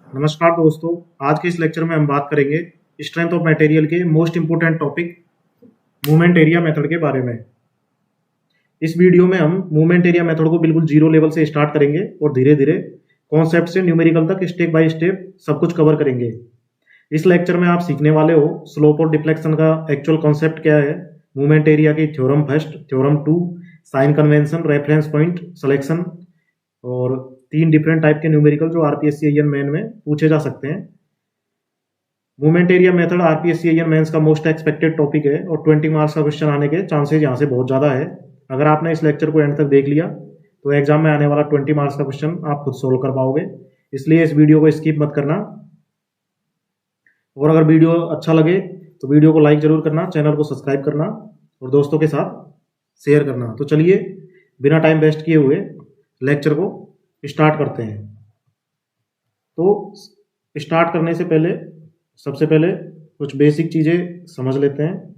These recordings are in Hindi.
नमस्कार दोस्तों। आज के इस लेक्चर में हम बात करेंगे स्ट्रेंथ ऑफ मटेरियल के most important topic movement area method के बारे में। इस वीडियो में हम मूवमेंट एरिया मेथड को बिल्कुल जीरो लेवल से स्टार्ट करेंगे और धीरे धीरे कॉन्सेप्ट से न्यूमेरिकल तक स्टेप बाय स्टेप सब कुछ कवर करेंगे। इस लेक्चर में आप सीखने वाले हो स्लोप और डिफ्लेक्शन का एक्चुअल कॉन्सेप्ट क्या है, मूवमेंट एरिया की theorem first, theorem two, sign convention, reference point selection और 3 डिफरेंट टाइप के न्यूमेरिकल जो आरपीएससी मेन में पूछे जा सकते हैं। Movement area method RPSC mains का मोस्ट एक्सपेक्टेड टॉपिक है और 20 मार्क्स का क्वेश्चन आने के चांसेस यहाँ से बहुत ज़्यादा है। अगर आपने इस लेक्चर को एंड तक देख लिया तो एग्जाम में आने वाला 20 मार्क्स का क्वेश्चन आप खुद सोल्व कर पाओगे, इसलिए इस वीडियो को स्किप मत करना। और अगर वीडियो अच्छा लगे तो वीडियो को लाइक जरूर करना, चैनल को सब्सक्राइब करना और दोस्तों के साथ शेयर करना। तो चलिए बिना टाइम वेस्ट किए हुए लेक्चर को स्टार्ट करते हैं। तो स्टार्ट करने से पहले सबसे पहले कुछ बेसिक चीज़ें समझ लेते हैं।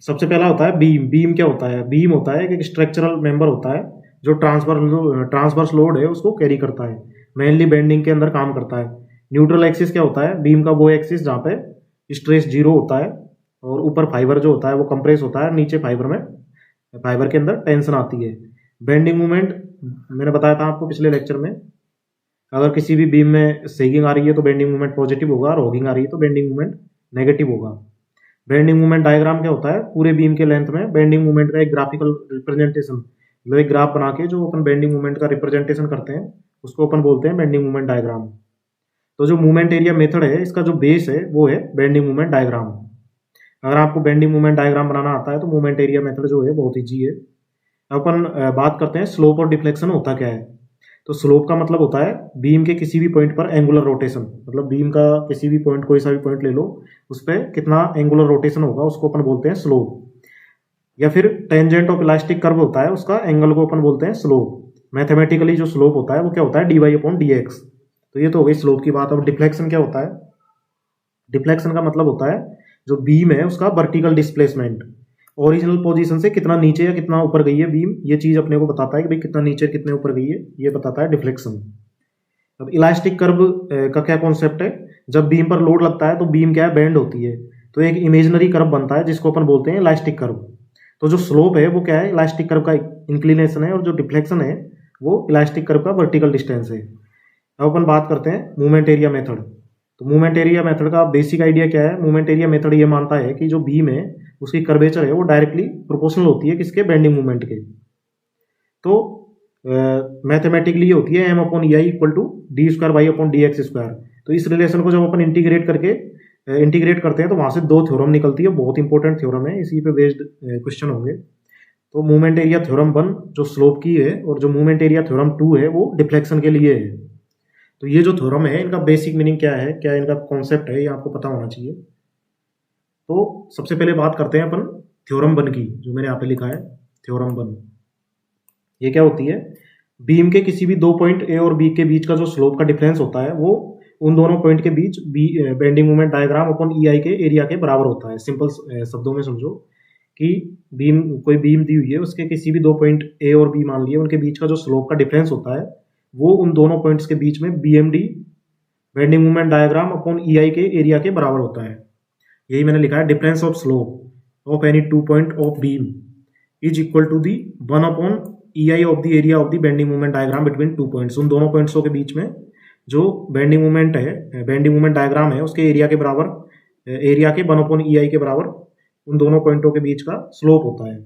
सबसे पहला होता है बीम। बीम क्या होता है? बीम होता है एक स्ट्रक्चरल मेंबर होता है जो ट्रांसवर्स लोड है उसको कैरी करता है, मेनली बेंडिंग के अंदर काम करता है। न्यूट्रल एक्सिस क्या होता है? बीम का वो एक्सिस जहाँ पे स्ट्रेस जीरो होता है और ऊपर फाइबर जो होता है वो कंप्रेस होता है, नीचे फाइबर के अंदर टेंशन आती है। बेंडिंग मूवमेंट मैंने बताया था आपको पिछले लेक्चर में, अगर किसी भी बीम में सेगिंग आ रही है तो बेंडिंग मूवमेंट पॉजिटिव होगा और होगिंग आ रही है तो बेंडिंग मूवमेंट नेगेटिव होगा। बेंडिंग मूवमेंट डायग्राम क्या होता है? पूरे बीम के लेंथ में बेंडिंग मूवमेंट का एक ग्राफिकल रिप्रेजेंटेशन, मतलब एक ग्राफ बना के जो अपन बेंडिंग मूवमेंट का रिप्रेजेंटेशन करते हैं उसको अपन बोलते हैं बेंडिंग मूवमेंट डायग्राम। तो जो मूवमेंट एरिया मेथड है इसका जो बेस है वो है बेंडिंग मूवमेंट डायग्राम। अगर आपको बेंडिंग मूवमेंट डायग्राम बनाना आता है तो मूवमेंट एरिया मेथड जो है बहुत ईजी है। अपन बात करते हैं स्लोप और डिफ्लेक्शन होता क्या है। तो स्लोप का मतलब होता है बीम के किसी भी पॉइंट पर एंगुलर रोटेशन, मतलब बीम का किसी भी पॉइंट, कोई सा भी पॉइंट ले लो, उस पर कितना एंगुलर रोटेशन होगा उसको अपन बोलते हैं स्लोप। या फिर टेंजेंट ऑफ इलास्टिक कर्व होता है, उसका एंगल को अपन बोलते हैं स्लोप। मैथमेटिकली जो स्लोप होता है वो क्या होता है? D Y upon D X. तो ये तो हो गई स्लोप की बात। अब डिफ्लेक्शन क्या होता है? डिफ्लेक्शन का मतलब होता है जो बीम है उसका वर्टिकल डिस्प्लेसमेंट, ओरिजिनल पोजीशन से कितना नीचे या कितना ऊपर गई है बीम, ये चीज अपने को बताता है कि भाई कितना नीचे कितने ऊपर गई है, ये बताता है डिफ्लेक्शन। अब इलास्टिक कर्व का क्या कॉन्सेप्ट है? जब बीम पर लोड लगता है तो बीम क्या है? बेंड होती है, तो एक इमेजिनरी कर्व बनता है जिसको अपन बोलते हैं इलास्टिक कर्व। तो जो स्लोप है वो क्या है? इलास्टिक कर्व का इंक्लिनेशन है और जो डिफ्लेक्शन है वो इलास्टिक कर्व का वर्टिकल डिस्टेंस है। अब अपन बात करते हैं मूवमेंट एरिया मेथड। तो मूवमेंट एरिया मेथड का बेसिक आइडिया क्या है? मूवमेंट एरिया मेथड ये मानता है कि जो बीम है उसकी कर्वेचर है वो डायरेक्टली प्रोपोर्शनल होती है किसके? बेंडिंग मूवमेंट के। तो मैथमेटिकली ये होती है M upon E I equal to D square Y upon D X square. तो इस रिलेशन को जब अपन इंटीग्रेट करते हैं तो वहां से 2 थ्योरम निकलती है, बहुत इंपॉर्टेंट थ्योरम है, इसी पे बेस्ड क्वेश्चन होंगे। तो मूवमेंट एरिया थ्योरम 1 जो स्लोप की है और जो मूवमेंट एरिया थ्योरम 2 है वो डिफ्लेक्शन के लिए है। तो ये जो थ्योरम है इनका बेसिक मीनिंग क्या है, क्या इनका कॉन्सेप्ट है, ये आपको पता होना चाहिए। तो सबसे पहले बात करते हैं अपन थ्योरम 1 की, जो मैंने यहाँ पे लिखा है थ्योरम 1। ये क्या होती है? बीम के किसी भी 2 पॉइंट ए और बी के बीच का जो स्लोप का डिफरेंस होता है वो उन दोनों पॉइंट के बीच bending moment diagram upon E I के एरिया के बराबर होता है। सिंपल शब्दों में समझो कि कोई बीम दी हुई है, उसके किसी भी 2 पॉइंट ए और बी मान लिए, उनके बीच का जो स्लोप का डिफरेंस होता है वो उन दोनों पॉइंट्स के बीच में BMD bending movement diagram upon E I के एरिया के बराबर होता है। यही मैंने लिखा है, difference of slope of any 2 point of beam is equal to the 1 upon E I of the area of the bending movement diagram between 2 points. उन दोनों पॉइंट्सों के बीच में जो बेंडिंग मूवमेंट है, बेंडिंग मूवमेंट डायग्राम है, उसके एरिया के बराबर, एरिया के 1 अपॉन ई आई के बराबर उन दोनों पॉइंटों के बीच का स्लोप होता है।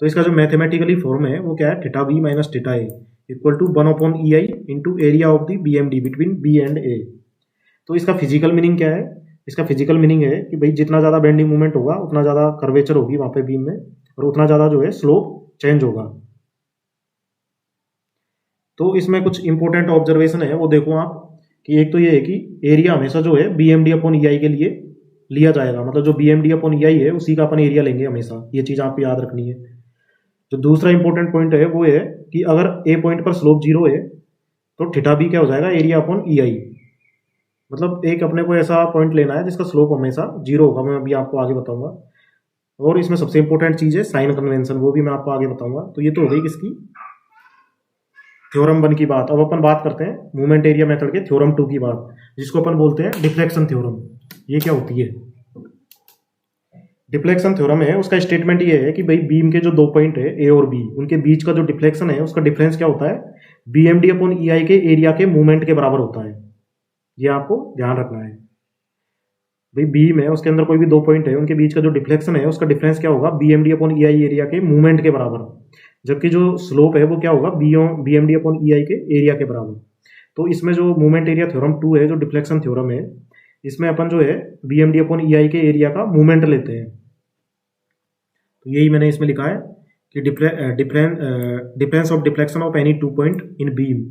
तो इसका जो मैथमेटिकली फॉर्म है वो क्या है? Theta B minus theta A equal to 1 upon E I into area of the BMD between B and A. तो इसका फिजिकल मीनिंग क्या है? इसका फिजिकल मीनिंग है कि भाई जितना ज़्यादा बेंडिंग मूवमेंट होगा उतना ज़्यादा कर्वेचर होगी वहाँ पे बीम में और उतना ज़्यादा जो है स्लोप चेंज होगा। तो इसमें कुछ इंपॉर्टेंट ऑब्जर्वेशन है वो देखो आप, कि एक तो ये है कि एरिया हमेशा जो है BMD अपॉन ई आई के लिए लिया जाएगा, मतलब जो BMD अपॉन ई आई है उसी का अपन एरिया लेंगे हमेशा, ये चीज़ आपको याद रखनी है। जो दूसरा इंपॉर्टेंट पॉइंट है वो है कि अगर ए पॉइंट पर स्लोप जीरो है तो थीटा बी क्या हो जाएगा? एरिया अपॉन ई आई। मतलब एक अपने को ऐसा पॉइंट लेना है जिसका स्लोप हमेशा जीरो होगा, मैं अभी आपको आगे बताऊंगा। और इसमें सबसे इंपॉर्टेंट चीज़ है साइन कन्वेंशन, वो भी मैं आपको आगे बताऊंगा। तो ये तो हो गई किसकी? थ्योरम 1 की बात। अब अपन बात करते हैं मूवमेंट एरिया मेथड के थ्योरम 2 की बात, जिसको अपन बोलते हैं डिफ्लेक्शन थ्योरम। ये क्या होती है? डिफ्लेक्शन थ्योरम है, उसका स्टेटमेंट ये है कि भाई बीम के जो दो पॉइंट है ए और बी, उनके बीच का जो डिफ्लेक्शन है उसका डिफरेंस क्या होता है? BMD अपॉन EI के एरिया के मूवमेंट के बराबर होता है। ये आपको ध्यान रखना है। भाई बीम है, उसके अंदर कोई भी दो पॉइंट है, उनके बीच का जो डिफ्लेक्शन है उसका डिफरेंस क्या होगा? BMD अपॉन EI एरिया के मूवमेंट के बराबर। जबकि जो स्लोप है वो क्या होगा? BMD अपॉन EI के एरिया के बराबर। तो इसमें जो मूवमेंट एरिया थ्योरम 2 है, जो डिफ्लेक्शन थ्योरम है, इसमें अपन जो है BMD अपॉन EI के एरिया का मूवमेंट लेते हैं। तो यही मैंने इसमें लिखा है कि difference of deflection of any two point in beam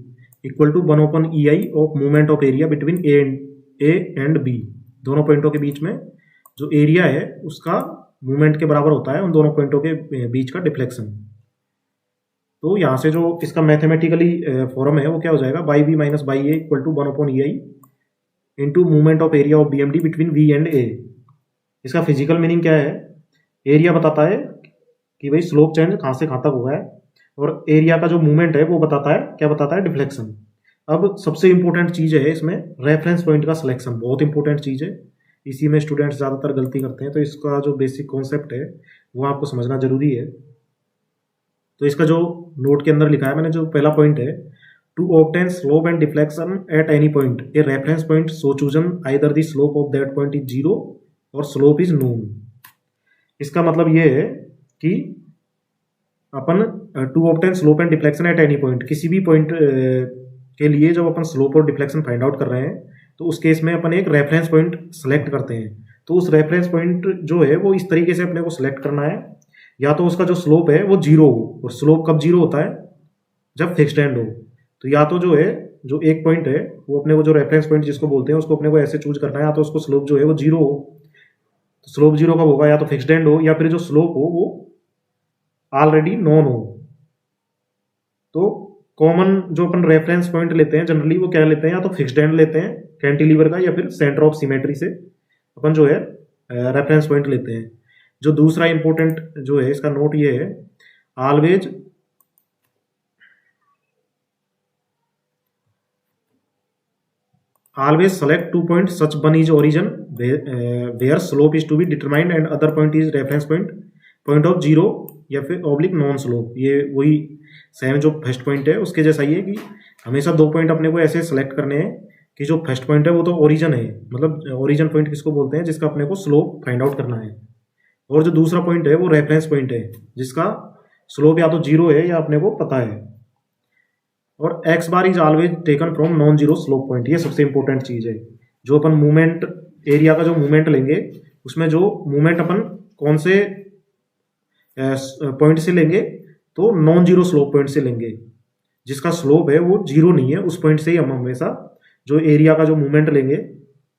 equal to 1 upon EI of movement of area between A and B. दोनों पॉइंटों के बीच में जो एरिया है उसका मूवमेंट के बराबर होता है उन दोनों पॉइंटों के बीच का डिफ्लेक्शन। तो यहाँ से जो इसका मैथमेटिकली फॉर्म है वो क्या हो जाएगा? By B minus by A equal to 1 upon EI into movement of area of BMD between V and A। इसका फिजिकल मीनिंग क्या है? एरिया बताता है कि भाई स्लोप चेंज कहाँ से कहाँ तक हुआ है, और एरिया का जो मूवमेंट है वो बताता है, क्या बताता है? डिफ्लेक्शन। अब सबसे इंपॉर्टेंट चीज़ है इसमें रेफरेंस पॉइंट का सिलेक्शन, बहुत इंपॉर्टेंट चीज़ है। इसी में स्टूडेंट्स ज़्यादातर गलती करते हैं, तो इसका जो बेसिक कॉन्सेप्ट है वो आपको समझना जरूरी है। तो इसका जो नोट के अंदर लिखा है मैंने, जो पहला पॉइंट है, to obtain slope and deflection at any point a reference point so chosen either the slope of that point is 0 और स्लोप इज नोन। इसका मतलब ये है कि अपन to obtain slope and deflection at any point, किसी भी पॉइंट के लिए जब अपन स्लोप और डिफ्लेक्शन फाइंड आउट कर रहे हैं तो उस केस में अपन एक रेफरेंस पॉइंट सेलेक्ट करते हैं। तो उस रेफरेंस पॉइंट जो है वो इस तरीके से अपने को सिलेक्ट करना है, या तो उसका जो स्लोप है वो 0 हो, और स्लोप कब 0 होता है? जब फिक्स्ड एंड हो। तो या तो जो है जो एक पॉइंट है वो अपने को जो रेफरेंस पॉइंट जिसको बोलते हैं उसको अपने को ऐसे चूज करना है, या तो उसको स्लोप जो है वो 0 हो। तो स्लोप 0 कब होगा? या तो फिक्स्ड एंड हो, या फिर जो स्लोप हो वो ऑलरेडी नोन हो। तो कॉमन जो अपन रेफरेंस पॉइंट लेते हैं जनरली वो क्या लेते हैं? या तो फिक्स्ड एंड लेते हैं कैंटिलीवर का, या फिर सेंटर ऑफ सिमेट्री से अपन जो है रेफरेंस पॉइंट लेते हैं। जो दूसरा इंपॉर्टेंट जो है इसका नोट ये है, always select 2 points such one is origin where slope is to be determined and other point is reference point of 0 या फिर ऑब्लिक नॉन स्लोप। ये वही सेम जो फर्स्ट पॉइंट है उसके जैसा ही है कि हमेशा दो पॉइंट अपने को ऐसे सेलेक्ट करने हैं कि जो फर्स्ट पॉइंट है वो तो ओरिजिन है, मतलब ओरिजिन पॉइंट किसको बोलते हैं? जिसका अपने को स्लोप फाइंड आउट करना है। और जो दूसरा पॉइंट है वो रेफरेंस पॉइंट है जिसका स्लोप या तो 0 है या अपने को पता है। और x bar is always taken from non zero slope point. ये सबसे इंपॉर्टेंट चीज़ है। जो अपन मूवमेंट एरिया का जो मूवमेंट लेंगे उसमें जो मूवमेंट अपन कौन से पॉइंट से लेंगे? तो नॉन जीरो स्लोप पॉइंट से लेंगे, जिसका स्लोप है वो 0 नहीं है। उस पॉइंट से ही हम हमेशा जो एरिया का जो मूवमेंट लेंगे,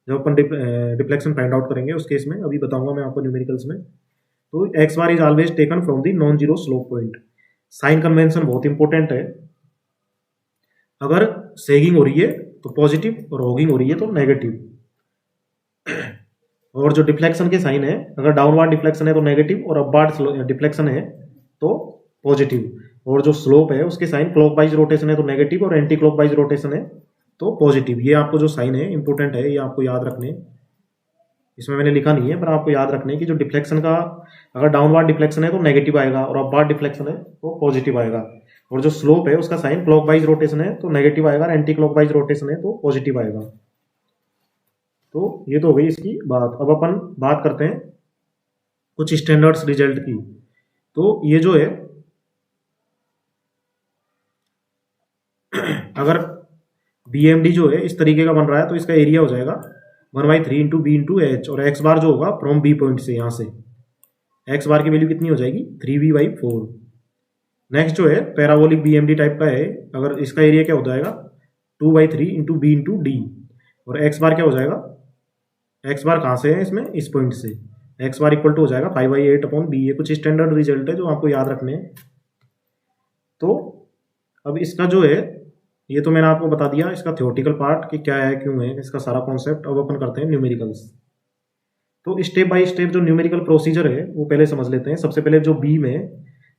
जब अपन डिफ्लेक्शन फाइंड आउट करेंगे उस केस में, अभी बताऊंगा मैं आपको न्यूमेरिकल्स में। तो x bar is always taken from the non zero slope point. Sign convention बहुत इंपॉर्टेंट है। अगर सेगिंग हो रही है तो पॉजिटिव और होगिंग हो रही है तो नेगेटिव। और जो डिफ्लेक्शन के साइन है, अगर डाउनवर्ड डिफ्लेक्शन है तो नेगेटिव, और अपवर्ड डिफ्लेक्शन है तो पॉजिटिव। और जो स्लोप है उसके साइन क्लॉकवाइज रोटेशन है तो नेगेटिव, और एंटी क्लॉकवाइज रोटेशन है तो पॉजिटिव। ये आपको जो साइन है इंपॉर्टेंट है, ये आपको याद रखने। इसमें मैंने लिखा नहीं है पर आपको याद रखने की जो डिफ्लेक्शन का, अगर डाउनवर्ड डिफ्लेक्शन है तो नेगेटिव आएगा, और अपवर्ड डिफ्लेक्शन है तो पॉजिटिव आएगा। और जो स्लोप है उसका साइन क्लॉकवाइज रोटेशन है तो नेगेटिव आएगा, एंटी क्लॉकवाइज रोटेशन है तो पॉजिटिव आएगा। तो ये तो हो गई इसकी बात। अब अपन बात करते हैं कुछ स्टैंडर्ड्स रिजल्ट की। तो ये जो है अगर BMD जो है इस तरीके का बन रहा है तो इसका एरिया हो जाएगा 1/3 इंटू बी इंटू एच, और x बार जो होगा फ्रॉम बी पॉइंट से, यहाँ से x बार की वैल्यू कितनी हो जाएगी? 3v/4। नेक्स्ट जो है पैराबोलिक BMD टाइप का है, अगर इसका एरिया क्या हो जाएगा? 2/3 इंटू बी इंटू डी, और x बार क्या हो जाएगा? x बार कहाँ से है इसमें? इस पॉइंट से। x बार इक्वल टू हो जाएगा 5/8 अपॉन बी। ये कुछ स्टैंडर्ड रिजल्ट है जो आपको याद रखने हैं। तो अब इसका जो है, ये तो मैंने आपको बता दिया इसका थ्योरेटिकल पार्ट कि क्या है, क्यों है, इसका सारा कॉन्सेप्ट। अब अपन करते हैं न्यूमेरिकल्स। तो स्टेप बाय स्टेप जो न्यूमेरिकल प्रोसीजर है वो पहले समझ लेते हैं। सबसे पहले जो बीम है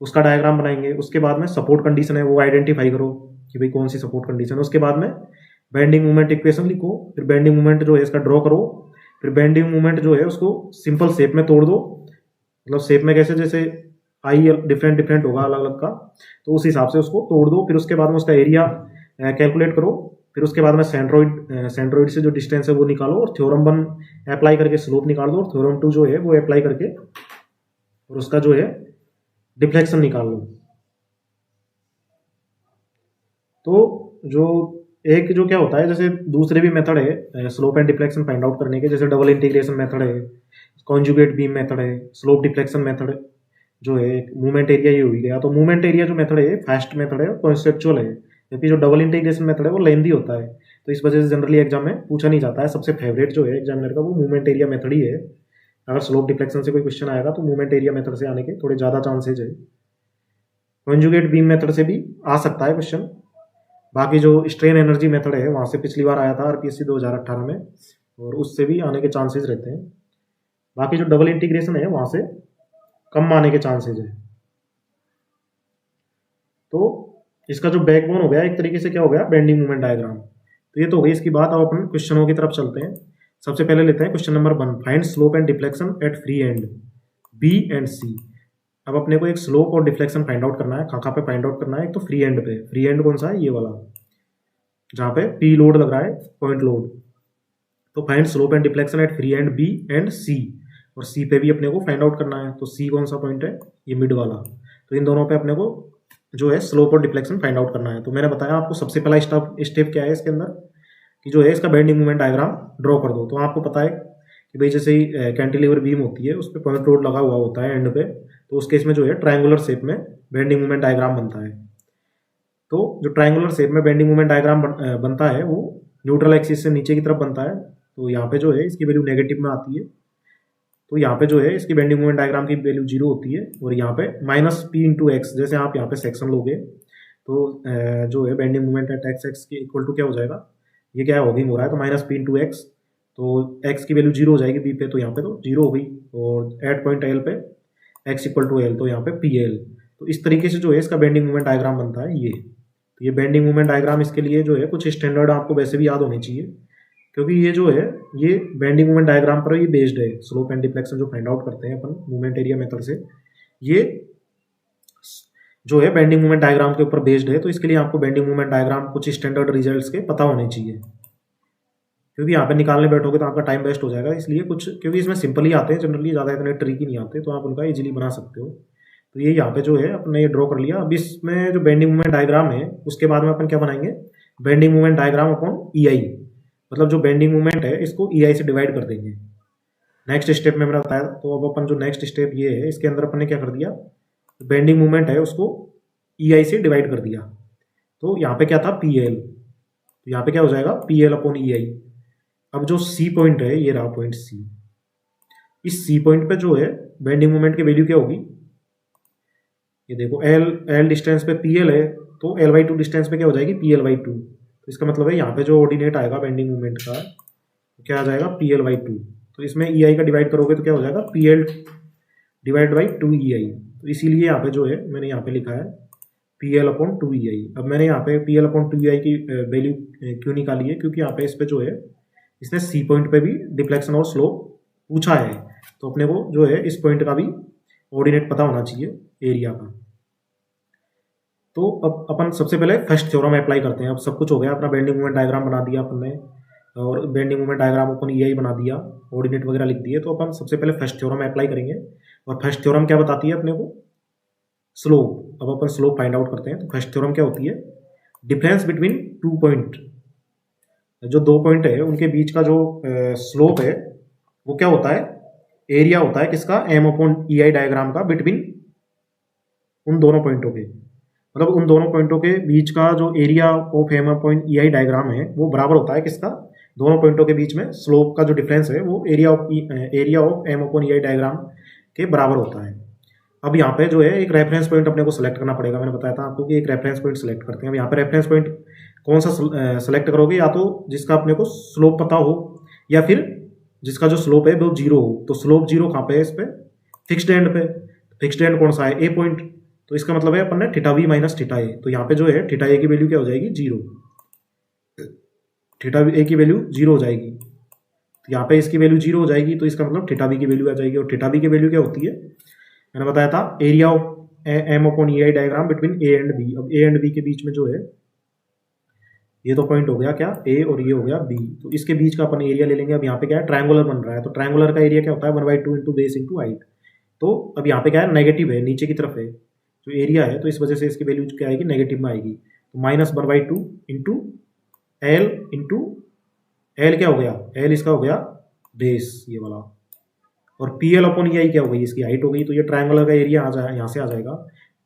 उसका डायग्राम बनाएंगे, उसके बाद में सपोर्ट कंडीशन है वो आइडेंटिफाई करो, कि भाई कौन सी सपोर्ट कंडीशन है। उसके बाद में बेंडिंग मोमेंट इक्वेशन लिखो, फिर बेंडिंग मोमेंट जो है इसका ड्रॉ करो, फिर बेंडिंग मोमेंट जो है उसको सिंपल शेप में तोड़ दो। मतलब शेप में कैसे, जैसे आई डिफरेंट डिफरेंट होगा अलग अलग का, तो उस हिसाब से उसको तोड़ दो। फिर उसके बाद में उसका एरिया कैलकुलेट करो। फिर उसके बाद में सेंट्रोइड से जो डिस्टेंस है वो निकालो, और थ्योरम 1 अप्लाई करके स्लोप निकाल दो, और थ्योरम 2 जो है वो अप्लाई करके और उसका जो है डिफ्लेक्शन निकाल लो। तो जो एक जो क्या होता है, जैसे दूसरे भी मेथड है slope and deflection find out करने के, जैसे डबल इंटीग्रेशन मेथड है, कॉन्जुगेट बीम मेथड है, स्लोप डिफ्लेक्शन मेथड जो है, मूवमेंट एरिया ये हो ही गया। तो मूवमेंट एरिया जो मेथड है फास्ट मेथड है, कॉन्सेप्चुअल है, जबकि जो डबल इंटीग्रेशन मेथड है वो लेंदी होता है। तो इस वजह से जनरली एग्जाम में पूछा नहीं जाता है। सबसे फेवरेट जो है एग्जामिनर का वो मूवमेंट एरिया मेथड ही है। अगर स्लोप डिफ्लेक्शन से कोई क्वेश्चन आएगा तो मूवमेंट एरिया मेथड से आने के थोड़े ज़्यादा चांसेज है। कॉन्जुगेट बीम मेथड से भी आ सकता है क्वेश्चन। बाकी जो स्ट्रेन एनर्जी मेथड है वहाँ से पिछली बार आया था आरपीएससी 2018 में, और उससे भी आने के चांसेस रहते हैं। बाकी जो डबल इंटीग्रेशन है वहाँ से कम आने के चांसेज है। तो इसका जो बैकबोन हो गया एक तरीके से क्या हो गया, बेंडिंग मूवमेंट डायग्राम। तो ये तो हो गई इसकी बात। अब अपन क्वेश्चनों की तरफ चलते हैं। सबसे पहले लेते हैं question number 1, find slope and deflection at free end B and C. अब अपने को एक स्लोप और डिफ्लेक्शन फाइंड आउट करना है। कहाँ पे फाइंड आउट करना है? एक तो फ्री एंड पे। फ्री एंड कौन सा है? ये वाला जहाँ पे पी लोड लग रहा है, पॉइंट लोड। तो find slope and deflection at free end B and C, और सी पे भी अपने को फाइंड आउट करना है। तो सी कौन सा पॉइंट है? ये मिड वाला। तो इन दोनों पे अपने को जो है स्लोप और डिफ्लेक्शन फाइंड आउट करना है। तो मैंने बताया आपको सबसे पहला स्टेप क्या है इसके अंदर, कि जो है इसका बेंडिंग मूवमेंट डायग्राम ड्रॉ कर दो। तो आपको पता है कि भाई जैसे ही कैंटिलीवर बीम होती है उस पर पॉइंट लोड लगा हुआ होता है एंड पे, तो उस केस में जो है ट्रायंगुलर शेप में बेंडिंग मूवमेंट डायग्राम बनता है। तो जो ट्रायंगुलर शेप में बेंडिंग मूवमेंट डायग्राम बनता है वो न्यूट्रल एक्सिस से नीचे की तरफ बनता है। तो यहाँ पे जो है इसकी वैल्यू नेगेटिव में आती है। तो यहाँ पे जो है इसकी बेंडिंग मूवमेंट डायग्राम की वैल्यू 0 होती है, और यहाँ पे -p/x, जैसे आप यहाँ पे सेक्शन लोगे तो जो है बेंडिंग मूवमेंट एट x के इक्वल टू क्या हो जाएगा, ये क्या होगिंग हो रहा है तो -p/x, तो x की वैल्यू 0 हो जाएगी b पे, तो यहाँ पे तो 0 हो गई, और एट पॉइंट l पे x इक्वल टू l, तो यहाँ पे pl। तो इस तरीके से जो है इसका बेंडिंग मूवमेंट डायग्राम बनता है ये। तो ये बेंडिंग मूवमेंट डायग्राम इसके लिए जो है कुछ स्टैंडर्ड आपको वैसे भी याद होनी चाहिए, क्योंकि ये जो है ये बेंडिंग मूवमेंट डायग्राम पर ये बेस्ड है। स्लोप एंड डिफ्लेक्शन जो फाइंड आउट करते हैं अपन मूवमेंट एरिया मेथड से, ये जो है बेंडिंग मूवमेंट डायग्राम के ऊपर बेस्ड है। तो इसके लिए आपको बेंडिंग मूवमेंट डायग्राम कुछ स्टैंडर्ड रिजल्ट्स के पता होने चाहिए, क्योंकि यहाँ पे निकालने बैठोगे तो आपका टाइम वेस्ट हो जाएगा। इसलिए कुछ, क्योंकि इसमें सिंपल ही आते हैं जनरली, ज़्यादा इतने ट्रिकी नहीं आते, तो आप उनका इजीली बना सकते हो। तो ये यहाँ पे जो है अपने ये ड्रॉ कर लिया। अब इसमें जो बेंडिंग मूवमेंट डायग्राम है उसके बाद में अपन क्या बनाएंगे, bending movement diagram upon EI, मतलब जो बेंडिंग मूवमेंट है इसको EI से डिवाइड कर देंगे। नेक्स्ट स्टेप में मैंने बताया। तो अब अपन जो नेक्स्ट स्टेप ये है, इसके अंदर अपन ने क्या कर दिया, बेंडिंग मूवमेंट है उसको EI से डिवाइड कर दिया। तो यहाँ पे क्या था, PL, तो यहाँ पे क्या हो जाएगा PL/EI। अब जो C पॉइंट है, ये रहा पॉइंट C, इस C पॉइंट पे जो है बेंडिंग मूवमेंट की वैल्यू क्या होगी, ये देखो L डिस्टेंस पे PL है, तो L/2 डिस्टेंस पे क्या हो जाएगी PL/2। तो इसका मतलब है यहाँ पे जो ऑर्डिनेट आएगा बेंडिंग मूवमेंट का, तो क्या आ जाएगा PL/2। तो इसमें EI का डिवाइड करोगे तो क्या हो जाएगा PL/2EI। तो इसीलिए यहाँ पे जो है मैंने यहाँ पे लिखा है PL/2EI। अब मैंने यहाँ पे PL/2EI की वैल्यू क्यों निकाली है, क्योंकि यहाँ पे इस पे जो है इसने C पॉइंट पे भी डिफ्लेक्शन और स्लोप पूछा है, तो अपने को जो है इस पॉइंट का भी ऑर्डिनेट पता होना चाहिए एरिया का। तो अब अपन सबसे पहले फर्स्ट थ्योरम अप्लाई करते हैं। अब सब कुछ हो गया, अपना बेंडिंग मूवमेंट डायग्राम बना दिया अपन ने, और बेंडिंग मूवमेंट डायग्राम अपन EI बना दिया, ऑर्डिनेट वगैरह लिख दिए। तो अपन सबसे पहले फर्स्ट थ्योरम अप्लाई करेंगे, और फर्स्ट थ्योरम क्या बताती है अपने को, स्लोप। अब अपन स्लोप फाइंड आउट करते हैं। तो फर्स्ट थ्योरम क्या होती है, डिफरेंस बिटवीन 2 पॉइंट, जो 2 पॉइंट है उनके बीच का जो स्लोप है वो क्या होता है, एरिया होता है किसका, M/EI डायग्राम का, बिटवीन उन दोनों पॉइंटों के, मतलब उन दोनों पॉइंटों के बीच का जो एरिया ऑफ M/EI डायग्राम है वो बराबर होता है किसका, दोनों पॉइंटों के बीच में स्लोप का जो डिफरेंस है वो एरिया ऑफ M/EI डायग्राम के बराबर होता है। अब यहाँ पे जो है एक रेफरेंस पॉइंट अपने को सेलेक्ट करना पड़ेगा। मैंने बताया था आपको कि एक रेफरेंस पॉइंट सेलेक्ट करते हैं। अब यहाँ पे रेफरेंस पॉइंट कौन सा सेलेक्ट करोगे, या तो जिसका अपने को स्लोप पता हो, या फिर जिसका जो स्लोप है वो 0 हो। तो स्लोप 0 कहाँ पे है, इस पे फिक्स्ड एंड पे। फिक्स्ड एंड कौन सा है, A पॉइंट। तो इसका मतलब है अपन ने थीटा बी माइनस थीटा ए, तो यहाँ पे जो है थीटा ए की वैल्यू क्या हो जाएगी, जीरो। थीटा ए की वैल्यू जीरो हो जाएगी, तो यहाँ पे इसकी वैल्यू जीरो हो जाएगी, तो इसका मतलब थीटा बी की वैल्यू आ जाएगी। और थीटा बी की वैल्यू क्या होती है, मैंने बताया था area of M upon E I diagram between A and B. अब ए एंड बी के बीच में जो है, ये तो पॉइंट हो गया क्या, ए, और ये हो गया बी, तो इसके बीच का अपन एरिया ले लेंगे। अब यहाँ पे क्या है, ट्रायंगुलर बन रहा है, तो ट्रायंगुलर का एरिया क्या होता है, 1/2 इंटू बेस इंटू हाइट। तो अब यहाँ पे क्या है, नेगेटिव है, नीचे की तरफ है जो एरिया है, तो इस वजह से इसकी वैल्यू क्या आएगी, नेगेटिव में आएगी। तो -1/2 इंटू एल क्या हो गया, एल इसका हो गया बेस ये वाला, और पी एल अपॉन ई आई क्या हो गई, इसकी हाइट हो गई। तो ये ट्रायंगुलर का एरिया आ जाए, यहाँ से आ जाएगा,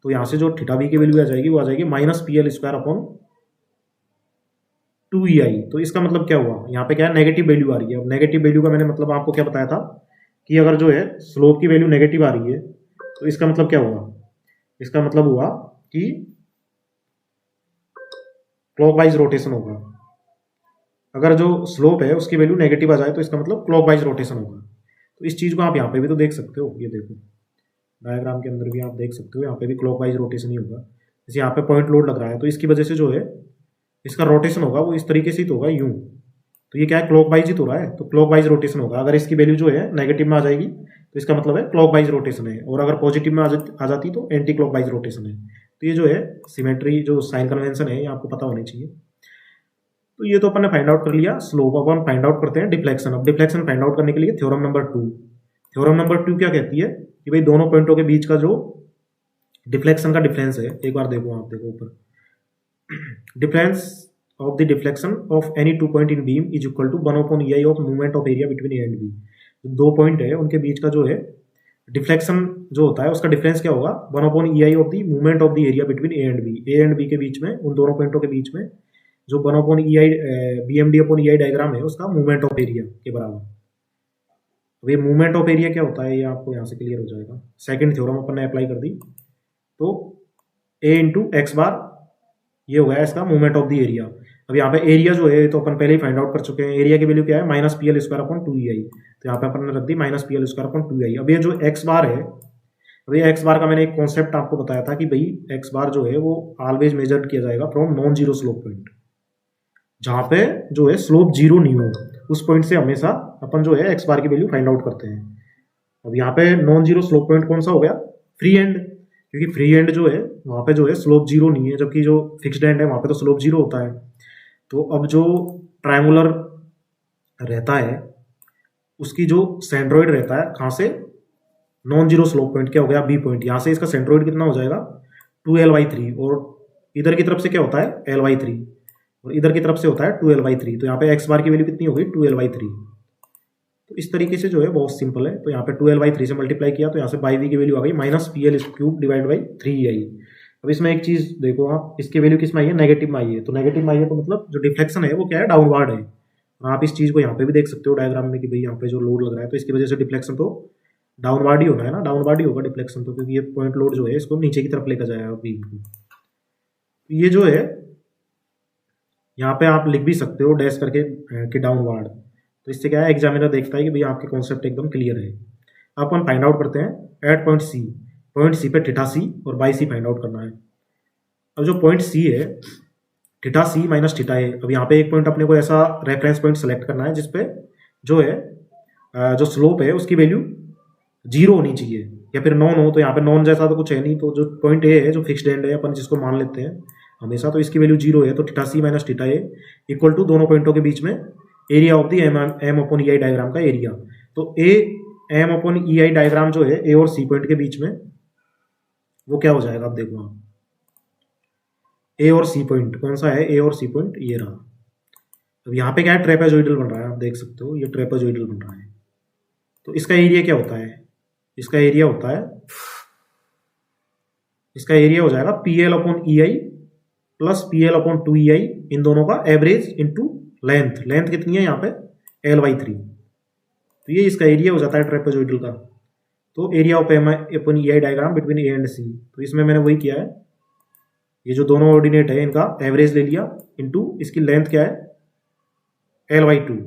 तो यहाँ से जो थीटा बी की वैल्यू आ जाएगी वो आ जाएगी -PL² अपॉन 2EI। तो इसका मतलब क्या हुआ, यहाँ पे क्या है, नेगेटिव वैल्यू आ रही है। अब नेगेटिव वैल्यू का मैंने मतलब आपको क्या बताया था कि अगर जो है स्लोप की वैल्यू नेगेटिव आ रही है, तो इसका मतलब क्या हुआ, इसका मतलब हुआ कि क्लॉकवाइज रोटेशन होगा। अगर जो स्लोप है उसकी वैल्यू नेगेटिव आ जाए तो इसका मतलब क्लॉकवाइज रोटेशन होगा। तो इस चीज़ को आप यहाँ पे भी तो देख सकते हो, ये देखो डायग्राम के अंदर भी आप देख सकते हो, यहाँ पे भी क्लॉकवाइज रोटेशन ही होगा। जैसे यहाँ पे पॉइंट लोड लग रहा है, तो इसकी वजह से जो है इसका रोटेशन होगा वो इस तरीके से ही तो होगा, यूं। तो ये क्या है, क्लॉकवाइज ही तो रहा है, तो क्लॉकवाइज रोटेशन होगा। अगर इसकी वैल्यू जो है नेगेटिव में आ जाएगी तो इसका मतलब है क्लॉकवाइज रोटेशन है, और अगर पॉजिटिव में आ जाती तो एंटी क्लॉकवाइज रोटेशन है। तो ये जो है सिमेट्री, जो साइन कन्वेंशन है, ये आपको पता होनी चाहिए। तो ये तो अपन ने फाइंड आउट कर लिया स्लोप। अब हम फाइंड आउट करते हैं डिफ्लेक्शन। अब डिफ्लेक्शन फाइंड आउट करने के लिए थ्योरम नंबर 2, थ्योरम नंबर 2 क्या कहती है कि भाई दोनों पॉइंटों के बीच का जो डिफ्लेक्शन का डिफरेंस है, एक बार देखो, आप देखो ऊपर, difference of the deflection of any two point in beam is equal to 1/ei of movement of area between A and B। दो पॉइंट है उनके बीच का जो है डिफ्लेक्शन जो होता है उसका डिफरेंस क्या होगा, 1/ei of the movement of the area between A and B. A and B के बीच में, उन दोनों पॉइंटों के बीच में जो 1/ei BMD upon ei diagram है उसका मूवमेंट ऑफ एरिया के बराबर। अब ये मूवमेंट ऑफ एरिया क्या होता है, ये आपको यहाँ से क्लियर हो जाएगा। सेकंड थ्योरम अपन ने अप्लाई कर दी, तो A इंटू एक्स बार ये हो गया इसका मूवमेंट ऑफ द एरिया। अब यहाँ पे एरिया जो है तो अपन पहले ही फाइंड आउट कर चुके हैं, एरिया की वैल्यू क्या है, -PL² अपॉन 2EI। तो यहाँ पे अपन ने रख दी -PL² अपॉन 2EI। अब ये जो एक्स बार है, अब ये एक्स बार का मैंने एक कॉन्सेप्ट आपको बताया था कि भाई एक्स बार जो है वो ऑलवेज मेजर किया जाएगा from non zero slope point, जहाँ पे जो है स्लोप जीरो नहीं हो, उस पॉइंट से हमेशा अपन जो है एक्स बार की वैल्यू फाइंड आउट करते हैं। अब यहाँ पे नॉन जीरो स्लोप पॉइंट कौन सा हो गया, फ्री एंड, क्योंकि फ्री एंड जो है वहाँ पे जो है स्लोप जीरो नहीं है, जबकि जो फिक्स्ड एंड है वहाँ पे तो स्लोप जीरो होता है। तो अब जो ट्रायंगुलर रहता है उसकी जो सेंट्रोइड रहता है, कहाँ से, नॉन जीरो स्लोप पॉइंट क्या हो गया, बी पॉइंट, यहाँ से इसका सेंट्रोइड कितना हो जाएगा, 2L/3, और इधर की तरफ से क्या होता है, L/3, और इधर की तरफ से होता है 2L/3। तो यहाँ पे एक्स बार की वैल्यू कितनी हो गई, 2L/3। तो इस तरीके से जो है बहुत सिंपल है। तो यहाँ पे 2L/3 से मल्टीप्लाई किया तो यहाँ से बाई वी की वैल्यू आ गई -PL³ डिवाइड बाई 3EI। अब इसमें एक चीज देखो आप, इसकी वैल्यू किस में आई है, नेगेटिव में आई है। तो नेगेटिव में आई है तो मतलब जो डिफ्लेक्शन है वो क्या है, डाउनवर्ड है। और आप इस चीज को यहाँ पे भी देख सकते हो डायग्राम में कि भाई यहाँ पे जो लोड लग रहा है तो इसकी वजह से डिफ्लेक्शन तो डाउनवर्ड ही होना है ना, डाउनवर्ड ही होगा डिफ्लेक्शन तो, क्योंकि ये पॉइंट लोड जो है इसको नीचे की तरफ लेकर जाएगा बीम को। ये जो है यहाँ पे आप लिख भी सकते हो डैश करके कि डाउनवर्ड। तो इससे क्या है, एग्जामिनर देखता है कि भैया आपके कॉन्सेप्ट एकदम क्लियर है। अपन फाइंड आउट करते हैं एट पॉइंट सी पे थीटा सी और बाई सी फाइंड आउट करना है। अब जो पॉइंट सी है, थीटा सी माइनस थीटा ए, अब यहाँ पे एक पॉइंट अपने को ऐसा रेफरेंस पॉइंट सेलेक्ट करना है जिसपे जो है जो स्लोप है उसकी वैल्यू जीरो होनी चाहिए या फिर नॉन हो। तो यहाँ पे नॉन जैसा तो कुछ है नहीं, तो जो पॉइंट ए है जो फिक्स्ड एंड है अपन जिसको मान लेते हैं हमेशा, तो इसकी वैल्यू जीरो है। तो theta C minus theta A equal to दोनों पॉइंटों के बीच में area of the M upon EI diagram का एरिया। तो एम अपॉन EI डायग्राम जो है ए और सी पॉइंट के बीच में वो क्या हो जाएगा, अब देखो आप, ए और सी पॉइंट कौन सा है, ए और सी पॉइंट ये रहा। अब यहाँ पे क्या है, ट्रेपेजोइडल बन रहा है, आप देख सकते हो ये ट्रेपेजोइडल बन रहा है। तो इसका एरिया क्या होता है, इसका एरिया होता है, इसका एरिया हो जाएगा PL upon EI plus PL upon 2EI, इन दोनों का एवरेज इंटू लेंथ। लेंथ कितनी है यहाँ पे, L/3। तो ये इसका एरिया हो जाता है ट्रेपेजोइडल का। तो area of M upon EI diagram between A and C, तो इसमें मैंने वही किया है, ये जो दोनों ऑर्डिनेट है इनका एवरेज ले लिया इंटू इसकी लेंथ क्या है, L/2,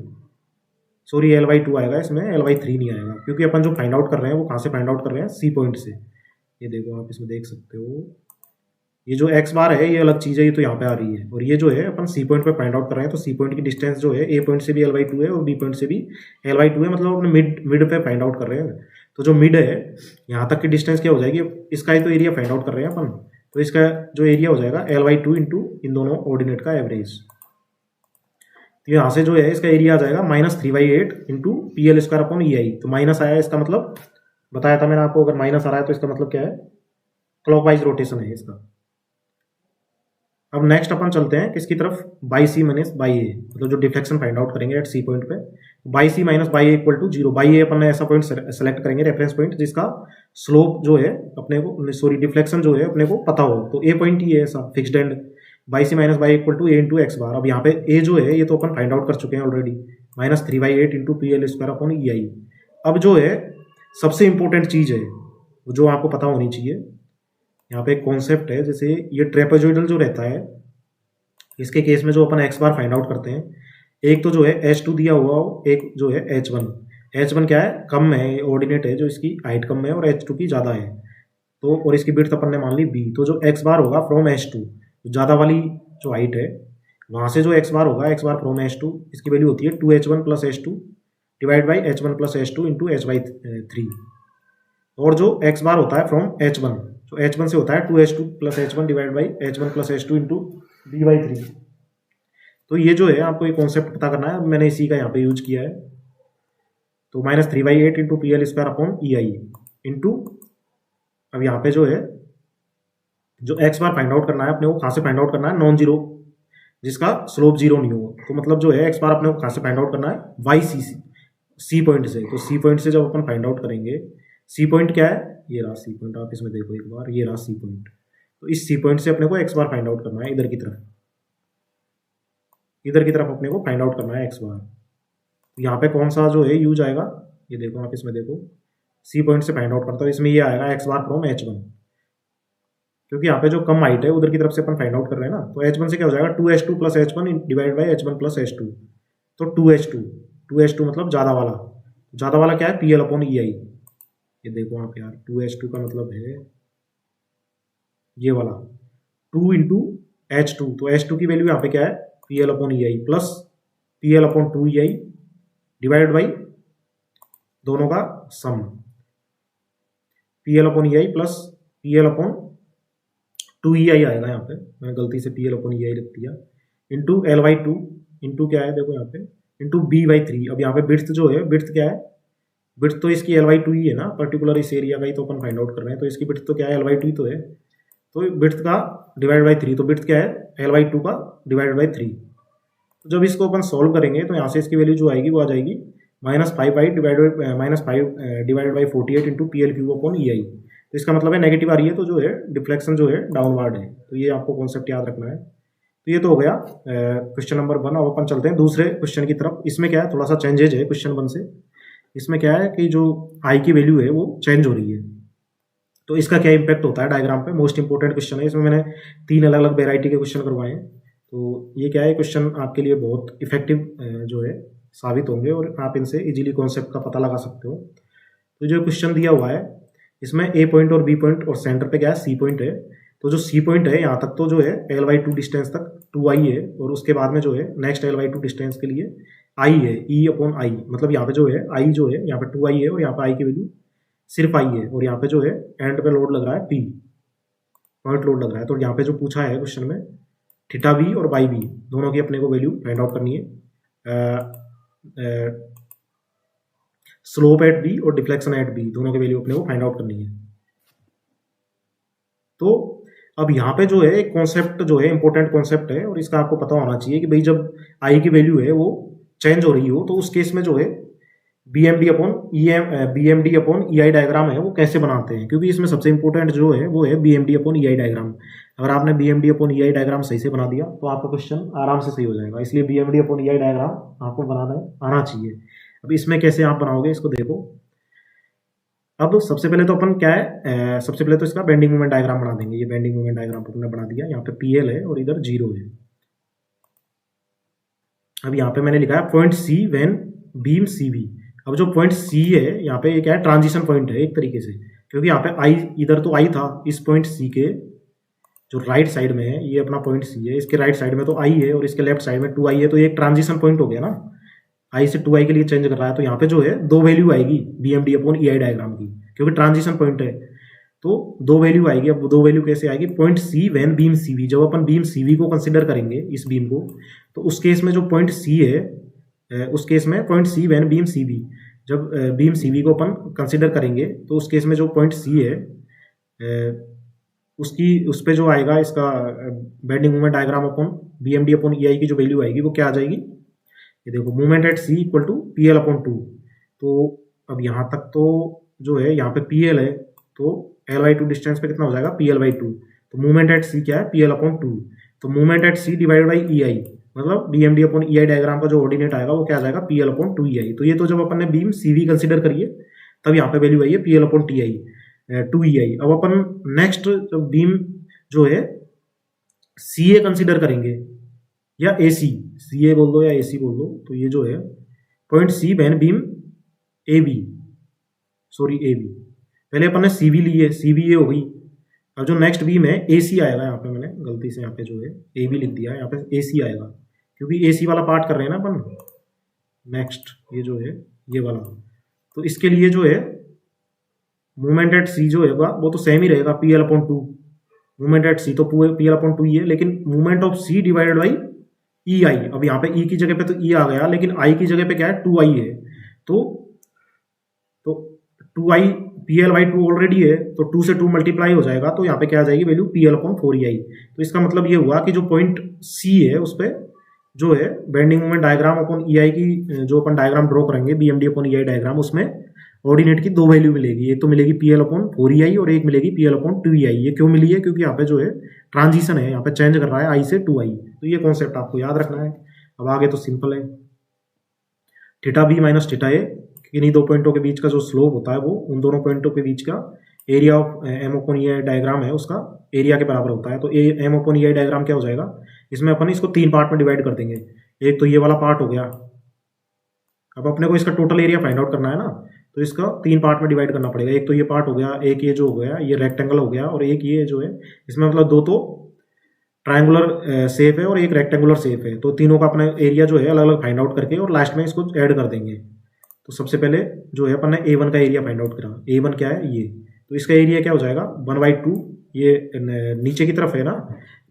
सॉरी L/2 आएगा इसमें, L/3 नहीं आएगा, क्योंकि अपन जो फाइंड आउट कर रहे हैं वो कहाँ से फाइंड आउट कर रहे हैं, सी पॉइंट से। ये देखो आप इसमें देख सकते हो, ये जो एक्स बार है ये अलग चीज़ है, ये तो यहाँ पे आ रही है, और ये जो है अपन सी पॉइंट पे फाइंड आउट कर रहे हैं, तो सी पॉइंट की डिस्टेंस जो है ए पॉइंट से भी L/2 है और बी पॉइंट से भी L/2 है, मतलब अपने मिड मिड पे फाइंड आउट कर रहे हैं। तो जो मिड है यहाँ तक की डिस्टेंस क्या हो जाएगी, इसका ही तो एरिया फाइंड आउट कर रहे हैं अपन, तो इसका जो एरिया हो जाएगा L/2 इंटू इन दोनों ऑर्डिनेट का एवरेज। तो यहाँ से जो है इसका एरिया आ जाएगा -3/8 इंटू PL² तो माइनस आया, इसका मतलब बताया था मैंने आपको, अगर माइनस आ रहा है तो इसका मतलब क्या है, क्लॉकवाइज रोटेशन है इसका। अब नेक्स्ट अपन चलते हैं किसकी तरफ, Y C minus by A, मतलब जो डिफ्लेक्शन फाइंड आउट करेंगे एट सी पॉइंट पे, Y C minus by A equal to 0। Y A अपन ने ऐसा पॉइंट सेलेक्ट करेंगे रेफरेंस पॉइंट जिसका स्लोप जो है अपने को, सॉरी डिफ्लेक्शन जो है अपने को पता हो, तो ए पॉइंट ही है ऐसा fixed end, Y C minus Y equal to A into X bar. अब यहाँ पे ए जो है ये तो अपन फाइंड आउट कर चुके हैं ऑलरेडी, -3/8 इंटू PL² अब जो है सबसे इंपॉर्टेंट चीज है जो आपको पता होनी चाहिए, यहाँ पे एक कॉन्सेप्ट है, जैसे ये ट्रेपेजोइडल जो रहता है, इसके केस में जो अपन एक्स बार फाइंड आउट करते हैं, एक तो जो है H2 दिया हुआ हो, एक जो है H1। H1 क्या है, कम है, ऑर्डिनेट है, जो इसकी हाइट कम है, और H2 की ज़्यादा है, तो और इसकी विड्थ अपन ने मान ली B, तो जो एक्स बार होगा फ्रॉम H2, ज़्यादा वाली जो हाइट है वहाँ से जो एक्स बार होगा, एक्स बार फ्रॉम H2, इसकी वैल्यू होती है 2H1 plus H2 divide by H1 plus H2 into H/3, और जो एक्स बार होता है फ्रॉम H1, जो H1 से होता है 2H2 plus H1 divide by H1 plus H2 into B/3। तो ये जो है आपको ये कॉन्सेप्ट पता करना है, मैंने इसी का यहाँ पे यूज किया है। तो -3/8 इंटू PL² इंटू, अब यहाँ पे जो है जो एक्स बार फाइंड आउट करना है अपने को, कहाँ से फाइंड आउट करना है, नॉन जीरो, जिसका स्लोप 0 नहीं हो, तो मतलब जो है एक्स बार अपने को कहाँ से फाइंड आउट करना है, वाई सी पॉइंट से। तो सी पॉइंट से जब अपन फाइंड आउट करेंगे, सी पॉइंट क्या है, ये रहा सी पॉइंट, आप इसमें देखो एक बार, ये रहा सी पॉइंट, तो इस सी पॉइंट से अपने को एक्स बार फाइंड आउट करना है, इधर की तरफ, इधर की तरफ अपने को फाइंड आउट करना है एक्स बार। यहाँ पे कौन सा जो है यूज आएगा, ये देखो आप इसमें देखो, सी पॉइंट से फाइंड आउट करता हूँ, इसमें ये आएगा एक्स बार फ्रॉम H1, क्योंकि यहाँ पे जो कम हाइट है उधर की तरफ से अपन फाइंड आउट कर रहे हैं ना, तो H1 से क्या हो जाएगा 2H2 plus H1 divide by H1 plus H2, तो 2H2 मतलब ज़्यादा वाला क्या है, PL/EI। ये देखो आप यार, 2H2 का मतलब है ये वाला 2 इंटू H2, तो H2 की वैल्यू यहाँ पे क्या है, PL/EI plus PL/2EI divide by दोनों का सम, PL/EI प्लस PL/2EI आएगा, यहाँ पे मैंने गलती से PL/EI लिख दिया, इंटू L/2 इंटू क्या है देखो यहाँ पे, इंटू B/3। अब यहाँ पे विड्थ जो है, विड्थ क्या है, विड्थ तो इसकी L/2 ही है ना, पर्टिकुलर इस एरिया का ही तो अपन फाइंड आउट कर रहे हैं, तो इसकी विड्थ तो क्या है, L/2 ही तो है, तो विड्थ का डिवाइड बाई 3, तो विड्थ क्या है, L/2 का डिवाइड बाई 3। तो जब इसको अपन सॉल्व करेंगे तो यहाँ से इसकी वैल्यू जो आएगी वो आ जाएगी -5 डिवाइड बाई 48 इंटू PL/EI। तो इसका मतलब है नेगेटिव आ रही है, तो जो है डिफ्लेक्शन जो है डाउनवर्ड है, तो ये आपको कॉन्सेप्ट याद रखना है। तो ये तो हो गया क्वेश्चन नंबर 1। अब अपन चलते हैं दूसरे क्वेश्चन की तरफ। इसमें क्या है, थोड़ा सा चेंजेज है क्वेश्चन 1 से। इसमें क्या है कि जो आई की वैल्यू है वो चेंज हो रही है, तो इसका क्या इंपैक्ट होता है डायग्राम पे, मोस्ट इंपॉर्टेंट क्वेश्चन है। इसमें मैंने 3 अलग अलग वेराइटी के क्वेश्चन करवाए हैं, तो ये क्या है, क्वेश्चन आपके लिए बहुत इफेक्टिव जो है साबित होंगे, और आप इनसे इजीली कॉन्सेप्ट का पता लगा सकते हो। तो जो क्वेश्चन दिया हुआ है इसमें ए पॉइंट और बी पॉइंट, और सेंटर पे क्या है, सी पॉइंट है। तो जो सी पॉइंट है यहाँ तक तो जो है L/2 डिस्टेंस तक 2i है, और उसके बाद में जो है नेक्स्ट L/2 डिस्टेंस के लिए i है, E/I। मतलब यहाँ पे जो है i जो है यहाँ पे 2i है, और यहाँ पे i की वैल्यू सिर्फ i है, और यहाँ पे जो है एंड पे लोड लग रहा है P, पॉइंट लोड लग रहा है। तो यहाँ पे जो पूछा है क्वेश्चन में, थीटा बी और बाई बी दोनों की अपने को वैल्यू फाइंड आउट करनी है, स्लोप एट बी और डिफ्लेक्शन एट बी दोनों की वैल्यू अपने को फाइंड आउट करनी है। तो अब यहाँ पे जो है एक कॉन्सेप्ट जो है इंपॉर्टेंट कॉन्सेप्ट है, और इसका आपको पता होना चाहिए कि भाई जब आई की वैल्यू है वो चेंज हो रही हो, तो उस केस में जो है BMD/EI डायग्राम है वो कैसे बनाते हैं, क्योंकि इसमें सबसे इंपॉर्टेंट जो है वो है BMD/EI डायग्राम। अगर आपने BMD/EI डायग्राम सही से बना दिया तो आपका क्वेश्चन आराम से सही हो जाएगा, इसलिए BMD/EI डायग्राम आपको बनाना आना चाहिए। अब इसमें कैसे आप बनाओगे इसको देखो। अब सबसे पहले तो अपन क्या है, सबसे पहले तो इसका बेंडिंग मोमेंट डायग्राम बना देंगे। ये बेंडिंग मोमेंट डायग्राम अपने बना दिया, यहाँ पे PL है और इधर 0 है। अब यहाँ पे मैंने लिखा है point C when beam CB। अब जो पॉइंट C है यहाँ पे, ये क्या है, ट्रांजिशन पॉइंट है एक तरीके से। क्योंकि यहाँ पे आई, इधर तो आई था, इस पॉइंट सी के जो राइट साइड में है, ये अपना पॉइंट सी है, इसके राइट साइड में तो आई है और इसके लेफ्ट साइड में 2i है, तो ये एक ट्रांजिशन पॉइंट हो गया ना, आई से 2i के लिए चेंज कर रहा है। तो यहाँ पे जो है दो वैल्यू आएगी BMD अपॉन EI डायग्राम की, क्योंकि ट्रांजिशन पॉइंट है तो दो वैल्यू आएगी। अब दो वैल्यू कैसे आएगी, point C when beam CV, जब अपन बीम CV को कंसिडर करेंगे इस बीम को, तो उस केस में जो पॉइंट सी है, उस केस में point C when beam CV, जब बीम CV को अपन कंसिडर करेंगे तो उस केस में जो पॉइंट सी है उसकी, उस पर जो आएगा इसका bending moment diagram upon BMD upon EI की जो वैल्यू आएगी वो क्या आ जाएगी, ये देखो, moment at C equal to PL upon 2। तो अब यहाँ तक तो जो है यहाँ पे PL है, तो L/2 डिस्टेंस पे कितना हो जाएगा, PL/2। तो मूवमेंट एट C क्या है, PL अपॉन 2। तो movement at C divide by EI, मतलब BMD अपॉन EI डायग्राम का जो ऑर्डिनेट आएगा वो क्या आ जाएगा, PL अपॉन 2EI। तो ये तो जब अपन ने बीम CV कंसिडर करिए तब यहाँ पे वैल्यू आई है PL अपॉन 2EI। अब अपन नेक्स्ट बीम जो है CA कंसिडर करेंगे या AC, CA बोल दो या AC बोल दो। तो ये जो है point C when beam AB, पहले अपन ने CV ली है, CV ये हो गई। अब जो नेक्स्ट बीम है AC आएगा, यहाँ पे मैंने गलती से यहाँ पे जो है AB लिख दिया है, यहाँ पे AC आएगा क्योंकि AC वाला पार्ट कर रहे हैं ना अपन। नेक्स्ट ये जो है ये वाला, तो इसके लिए जो है मूवमेंट एट C जो होगा वो तो सेम ही रहेगा, PL upon 2। Movement at C तो PL अपॉन 2 ही है, लेकिन movement of C divided by EI, अब यहाँ पे E की जगह पे तो E आ गया, लेकिन I की जगह पे क्या है, 2i है। तो 2i PL/2 ऑलरेडी है, तो 2 से 2 मल्टीप्लाई हो जाएगा, तो यहाँ पे क्या आ जाएगी वैल्यू, PL अपॉन 4EI। तो इसका मतलब ये हुआ कि जो पॉइंट C है उस पर जो है bending moment diagram upon EI की जो अपन डायग्राम ड्रॉ करेंगे BMD अपॉन EI डायग्राम, उसमें ऑर्डिनेट की दो वैल्यू मिलेगी, एक तो मिलेगी PL अपॉन 4EI और एक मिलेगी PL अपॉन 2EI। ये क्यों मिली है, क्योंकि यहाँ पे जो है ट्रांजिशन है, यहाँ पे चेंज कर रहा है I से 2i। तो ये कॉन्सेप्ट आपको याद रखना है। अब आगे तो सिंपल है, theta B minus theta A, इन्हीं दो पॉइंटों के बीच का जो स्लोप होता है वो उन दोनों पॉइंटों के बीच का area of M upon EI diagram है उसका एरिया के बराबर होता है। तो M अपॉन EI डायग्राम क्या हो जाएगा, इसमें अपन इसको 3 पार्ट में डिवाइड कर देंगे। एक तो ये वाला पार्ट हो गया, अब अपने को इसका टोटल एरिया फाइंड आउट करना है ना, तो इसका 3 पार्ट में डिवाइड करना पड़ेगा। एक तो ये पार्ट हो गया, एक ये जो हो गया ये रेक्टेंगल हो गया, और एक ये जो है इसमें मतलब दो तो ट्रायंगुलर शेप है और एक रेक्टेंगुलर शेप है। तो तीनों का अपना एरिया जो है अलग अलग फाइंड आउट करके और लास्ट में इसको ऐड कर देंगे। तो सबसे पहले जो है अपन ने A1 का एरिया फाइंड आउट करा। A1 क्या है, ये, तो इसका एरिया क्या हो जाएगा 1/2, ये नीचे की तरफ है ना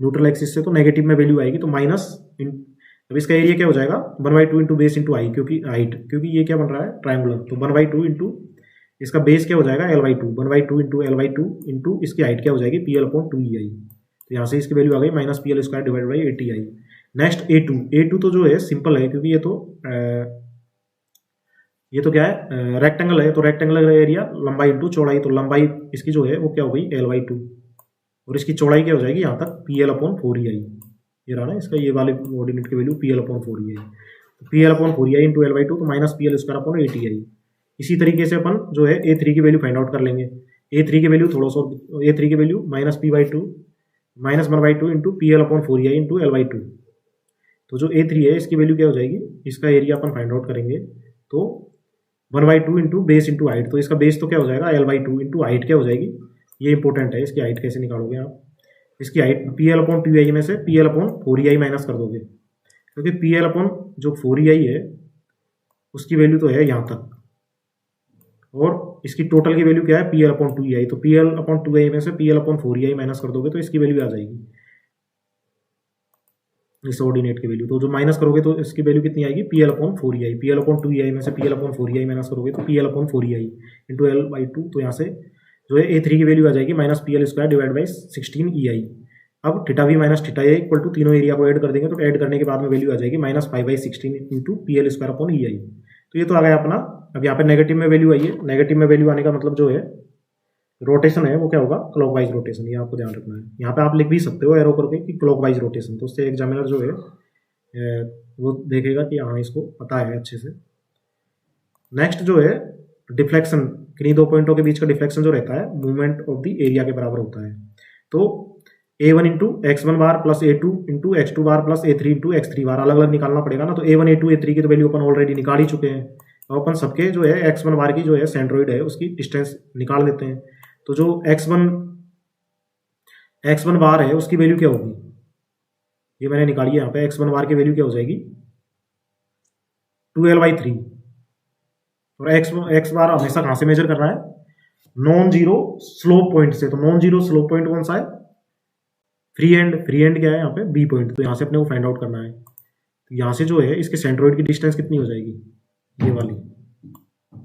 न्यूट्रल एक्सिस से, तो नेगेटिव में वैल्यू आएगी, तो माइनस। अब इसका एरिया क्या हो जाएगा 1/2 इंटू बेस इंटू आई, क्योंकि हाइट, क्योंकि ये क्या बन रहा है ट्रायंगुलर, तो 1/2 इंटू इसका बेस क्या हो जाएगा L/2, 1/2 इंटू L/2 इंटू इसकी हाइट क्या हो जाएगी PL अपॉन 2EI। तो यहाँ से इसकी वैल्यू आ गई minus PL square divide by 80i। Next A2 तो जो है सिंपल है, क्योंकि ये तो क्या है रेक्टेंगल है, तो रेक्टेंगल एरिया लंबाई इंटू चौड़ाई, तो लंबाई इसकी जो है वो क्या हो गई L/2 और इसकी चौड़ाई क्या हो जाएगी यहाँ तक PL अपॉन 4EI। ये रहा ना इसका ये वाले ऑर्डिनेट की वैल्यू PL अपॉन 4EI, तो PL upon 4EI into L/2 तो minus PL square upon 80i। इसी तरीके से अपन जो है A3 की वैल्यू फाइंड आउट कर लेंगे। A3 की वैल्यू थोड़ा सा, A3 की value minus P/2 minus 1/2 into PL upon 4EI into L/2। तो जो A3 है इसकी वैल्यू क्या हो जाएगी, इसका एरिया अपन फाइंड आउट करेंगे, तो 1/2 इंटू बेस इंटू हाइट, तो इसका बेस तो क्या हो जाएगा L/2 इंटू हाइट क्या हो जाएगी, ये इंपॉर्टेंट है, इसकी हाइट कैसे निकालोगे आप, इसकी हाइट PL अपॉन 2EI में से PL अपॉन 4EI माइनस कर दोगे, क्योंकि PL अपॉन जो 4EI है उसकी वैल्यू तो है यहाँ तक, और इसकी टोटल की वैल्यू क्या है PL अपॉन 2EI, तो PL अपॉन 2EI में से PL अपॉन 4EI माइनस कर दोगे तो इसकी वैल्यू आ जाएगी, इस ऑर्डिनेट की वैल्यू। तो जो माइनस करोगे तो इसकी वैल्यू कितनी आएगी PL upon 4EI, PL upon 2EI में से PL अपॉन 4EI माइनस करोगे तो PL upon 4EI into L/2, तो यहाँ से जो है A3 की वैल्यू आ जाएगी minus PL square divide by 16EI। अब theta B minus theta A equal to तीनों एरिया को ऐड कर देंगे, तो ऐड करने के बाद में वैल्यू आ जाएगी minus 5/16 into PL square upon EI। तो ये तो आ गया अपना। अब यहाँ पे नेगेटिव में वैल्यू आई है, नेगेटिव में वैल्यू आने का मतलब जो है रोटेशन है वो क्या होगा क्लॉकवाइज रोटेशन, ये आपको ध्यान रखना है। यहाँ पे आप लिख भी सकते हो एरो करके कि क्लॉकवाइज रोटेशन, तो उससे एग्जामिनर जो है वो देखेगा कि हाँ इसको पता है अच्छे से। नेक्स्ट जो है डिफ्लेक्शन, किन्हीं दो पॉइंटों के बीच का डिफ्लेक्शन जो रहता है मूवमेंट ऑफ द एरिया के बराबर होता है। तो A1 इंटू x1 बार प्लस A2 इंटू x2 बार प्लस A3 इंटू x3 बार अलग अलग निकालना पड़ेगा ना, तो A1 A2 A3 की तो वैल्यू अपन ऑलरेडी निकाल ही चुके हैं। अब अपन सबके जो है x1 बार की जो है सेंट्रोइड है उसकी डिस्टेंस निकाल लेते हैं। तो जो x1 बार है उसकी वैल्यू क्या होगी, ये मैंने निकाली है यहाँ पे। x1 बार की वैल्यू क्या हो जाएगी 2l/3। और x बार हमेशा कहाँ से मेजर करना है, नॉन जीरो स्लोप पॉइंट से। तो नॉन जीरो स्लोप पॉइंट कौन सा है, फ्री एंड क्या है यहाँ पे बी पॉइंट। तो यहाँ से अपने को फाइंड आउट करना है। तो यहाँ से जो है इसके सेंट्रोइड की डिस्टेंस कितनी हो जाएगी, ये वाली,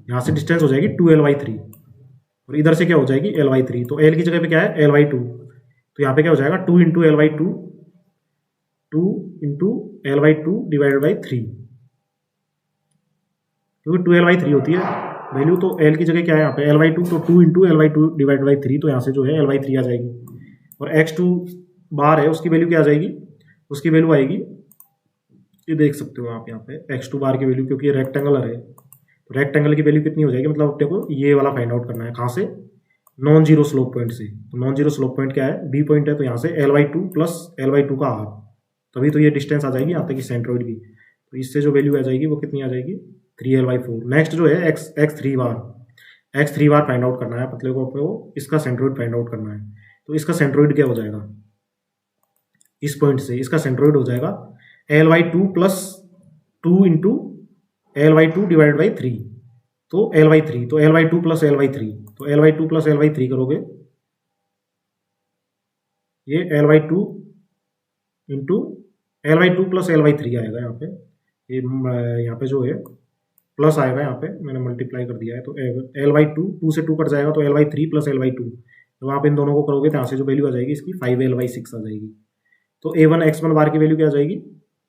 यहाँ से डिस्टेंस हो जाएगी 2l/3 और इधर से क्या हो जाएगी l/3। तो l की जगह पे क्या है l/2। तो यहाँ पे क्या हो जाएगा 2 इंटू l/2 डिवाइडेड बाई 3, क्योंकि 2l/3 होती है वैल्यू। तो l की जगह क्या है यहाँ पे l/2, तो 2 इंटू l/2 डिवाइडेड बाई 3। तो यहाँ से जो है l/3 आ जाएगी। और x2 बार है उसकी वैल्यू क्या आ जाएगी, उसकी वैल्यू आएगी, ये देख सकते हो आप यहाँ पे x2 बार की वैल्यू, क्योंकि ये रेक्टेंगुलर है। तो रेक्टेंगल की वैल्यू कितनी हो जाएगी, मतलब अपने को ये वाला फाइंड आउट करना है। कहाँ से, नॉन जीरो स्लोप पॉइंट से। तो नॉन जीरो स्लोप पॉइंट क्या है, बी पॉइंट है। तो यहाँ से l/2 प्लस l/2 का हाफ, तभी तो ये डिस्टेंस आ जाएगी यहाँ तक की सेंट्रोइड की। तो इससे जो वैल्यू आ जाएगी वो कितनी आ जाएगी 3l/4। नेक्स्ट जो है x3 बार फाइंड आउट करना है, मतलब अपने को इसका सेंट्रोइड फाइंड आउट करना है। तो इसका सेंट्रोइड क्या हो जाएगा, इस पॉइंट से इसका सेंट्रोइड हो जाएगा l/2 plus 2 into l/2 divide by 3। तो l/3, तो l/2 प्लस l/3, तो l/2 प्लस l/3 करोगे, ये l/2 into l/2 plus l/3 आएगा यहाँ पे। ये यहाँ पे जो है प्लस आएगा, यहाँ पे मैंने मल्टीप्लाई कर दिया है। तो l/2, 2 से 2 कट जाएगा तो l/3 प्लस l/2। तो आप इन दोनों को करोगे तो यहाँ से जो वैल्यू आ जाएगी इसकी 5l/6 आ जाएगी। तो a1 x1 बार की वैल्यू क्या आ जाएगी,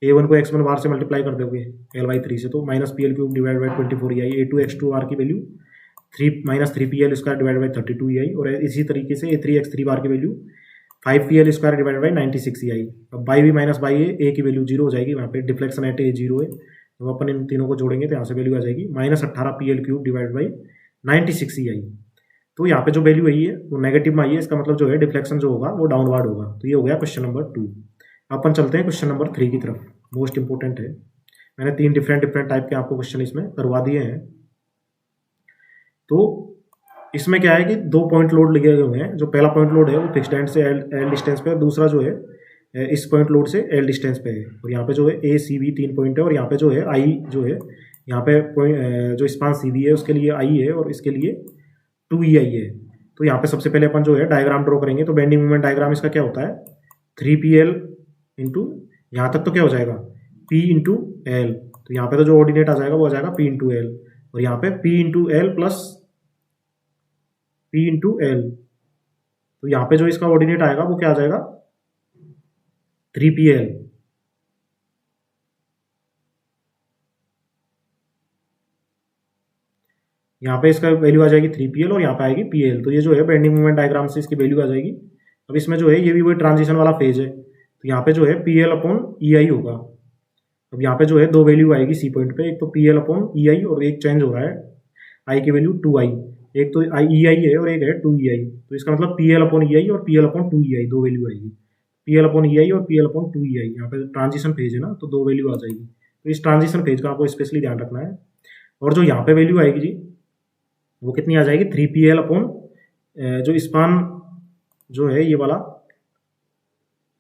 a1 को x1 बार से मल्टीप्लाई कर दोगे l/3 से, तो -pl³ divide by 24ei। a2 x2 बार की value -3pl square divide by 32ei। और इसी तरीके से a3 x3 बार की value 5pl square divide by 96ei। अब बाई भी माइनस बाई ए की वैल्यू जीरो हो जाएगी, वहाँ पे डिफ्लेक्शन एट ए जीरो है। तो अपन इन तीनों को जोड़ेंगे तो यहाँ से वैल्यू आ जाएगी -18pl³ डिवाइड बाई 96ei। तो यहाँ पे जो वैल्यू आई है वो नेगेटिव में आई है, इसका मतलब जो है डिफ्लेक्शन जो होगा वो डाउनवर्ड होगा। तो ये हो गया क्वेश्चन नंबर 2। अपन चलते हैं क्वेश्चन नंबर 3 की तरफ, मोस्ट इंपोर्टेंट है। मैंने 3 डिफरेंट टाइप के आपको क्वेश्चन इसमें करवा दिए हैं। तो इसमें क्या है कि 2 पॉइंट लोड लगे हुए हैं। जो पहला पॉइंट लोड है वो फिक्स्ड एंड से एल डिस्टेंस पे है, दूसरा जो है इस पॉइंट लोड से एल डिस्टेंस पे है। और यहाँ पे जो है ए सी बी 3 पॉइंट है, और यहाँ पे जो है आई जो है यहाँ पे जो स्पान सी बी है उसके लिए आई है और इसके लिए 2ei है। तो यहाँ पे सबसे पहले अपन जो है डायग्राम ड्रॉ करेंगे। तो बेंडिंग मोमेंट डायग्राम इसका क्या होता है 3pl इंटू, यहाँ तक तो क्या हो जाएगा p इंटू एल। तो यहाँ पे तो जो ऑर्डिनेट आ जाएगा वो आ जाएगा p इंटू एल, और यहाँ पे p into L plus p into L. तो यहाँ पे जो इसका ऑर्डिनेट आएगा वो क्या आ जाएगा 3pl। यहाँ पे इसका वैल्यू आ जाएगी 3pl और यहाँ पे आएगी pl। तो ये जो है बेंडिंग मोमेंट डायग्राम से इसकी वैल्यू आ जाएगी। अब इसमें जो है ये भी वही ट्रांजिशन वाला फेज है। तो यहाँ पे जो है pl/ei होगा। अब यहाँ पे जो है 2 वैल्यू आएगी सी पॉइंट पे, एक तो pl/ei और एक चेंज हो रहा है आई की वैल्यू 2i। एक तो ei है और एक है 2ei। तो इसका मतलब pl/ei और pl/2ei 2 वैल्यू आएगी। pl/ei और pl/2ei, यहाँ पे ट्रांजिशन फेज है ना, तो 2 वैल्यू आ जाएगी। तो इस ट्रांजिशन फेज का आपको स्पेशली ध्यान रखना है। और जो यहाँ पे वैल्यू आएगी जी वो कितनी आ जाएगी 3pl जो स्पान जो है ये वाला,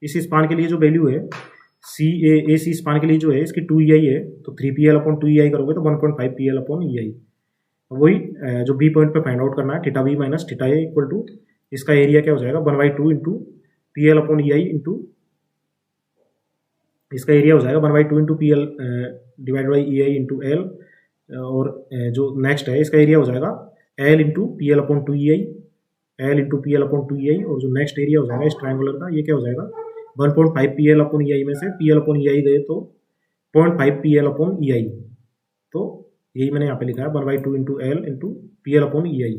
इस स्पान के लिए जो वैल्यू है ए सी स्पान के लिए जो है इसकी 2ei है। तो 3pl/2ei करोगे तो 1.5pl/ei। वही जो बी पॉइंट पे फाइंड आउट करना है theta B minus theta A equal to, इसका एरिया क्या हो जाएगा 1/2 इंटू pl/ei इंटू, इसका एरिया हो जाएगा 1/2 into pl divide by ei into L. और जो नेक्स्ट है इसका एरिया हो जाएगा l into pl/2ei, l into pl/2ei। और जो नेक्स्ट एरिया हो जाएगा इस ट्रायंगुलर का ये क्या हो जाएगा 1.5pl/ei में से pl/ei गए तो 0.5pl/ei। तो यही मैंने यहाँ पे लिखा है 1/2 into L into pl/ei।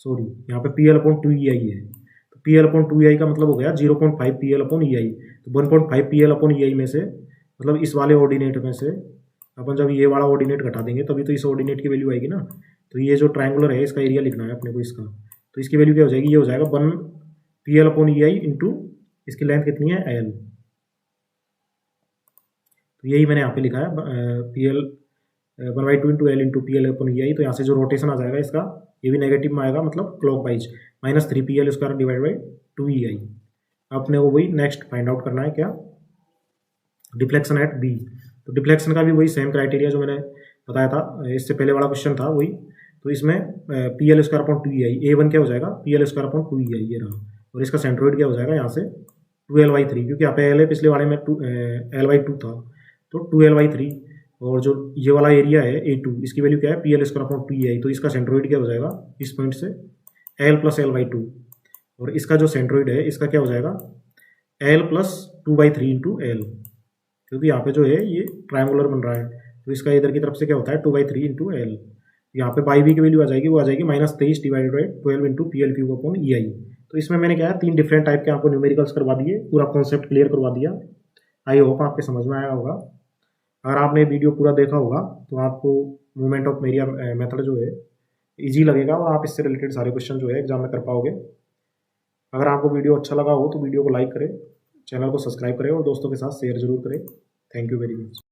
Sorry यहाँ पे pl/2ei है। तो pl/2ei का मतलब हो गया 0.5pl/ei। तो 1.5pl/ei में से मतलब इस वाले ऑर्डिनेट में से अपन जब ये वाला ऑर्डिनेट घटा देंगे तभी तो इस ऑर्डिनेट की वैल्यू आएगी ना। तो ये जो ट्रायंगुलर है इसका एरिया लिखना है अपने को इसका। तो इसकी वैल्यू क्या हो जाएगी, ये हो जाएगा 1pl/ei इंटू इसकी लेंथ कितनी है l। तो यही मैंने यहाँ पे लिखा है pl 1/2 into L into P L upon E I, तो यहाँ से जो रोटेशन आ जाएगा इसका ये भी नेगेटिव में आएगा, मतलब clock wise -3 PL² divide by 2 ई आई। आपने वो वही नेक्स्ट फाइंड आउट करना है क्या, डिफ्लेक्शन एट बी। तो डिफ्लेक्शन का भी वही सेम क्राइटेरिया जो मैंने बताया था, इससे पहले वाला क्वेश्चन था वही। तो इसमें PL²/2EI, A1 क्या हो जाएगा PL²/2EI ये रहा, और इसका सेंट्रोइड क्या हो जाएगा यहाँ से 2L/3, क्योंकि यहाँ पे L है, पिछले वाले में L/2 था, तो 2L/3। और जो ये वाला एरिया है A2, इसकी वैल्यू क्या है PL²/2EI, तो इसका सेंट्रोइड क्या हो जाएगा इस पॉइंट से L + L/2, और इसका जो सेंट्रोइड है इसका क्या हो जाएगा L + 2/3 इंटू एल, क्योंकि यहाँ पे जो है ये ट्रायंगुलर बन रहा है, तो इसका इधर की तरफ से क्या होता है 2/3 इंटू एल। यहाँ पे बाई बी की वैल्यू आ जाएगी, वो आ जाएगी -23 divided by 12 into PL³ EI। तो इसमें मैंने क्या है 3 डिफरेंट टाइप के आपको न्यूमेरिकल्स करवा दिए, पूरा कॉन्सेप्ट क्लियर करवा दिया। आई होप आपके समझ में आया होगा। अगर आपने वीडियो पूरा देखा होगा तो आपको मूवमेंट ऑफ एरिया मेथड जो है ईजी लगेगा, और आप इससे रिलेटेड सारे क्वेश्चन जो है एग्जाम में कर पाओगे। अगर आपको वीडियो अच्छा लगा हो तो वीडियो को लाइक करें, चैनल को सब्सक्राइब करें और दोस्तों के साथ शेयर जरूर करें। Thank you very much.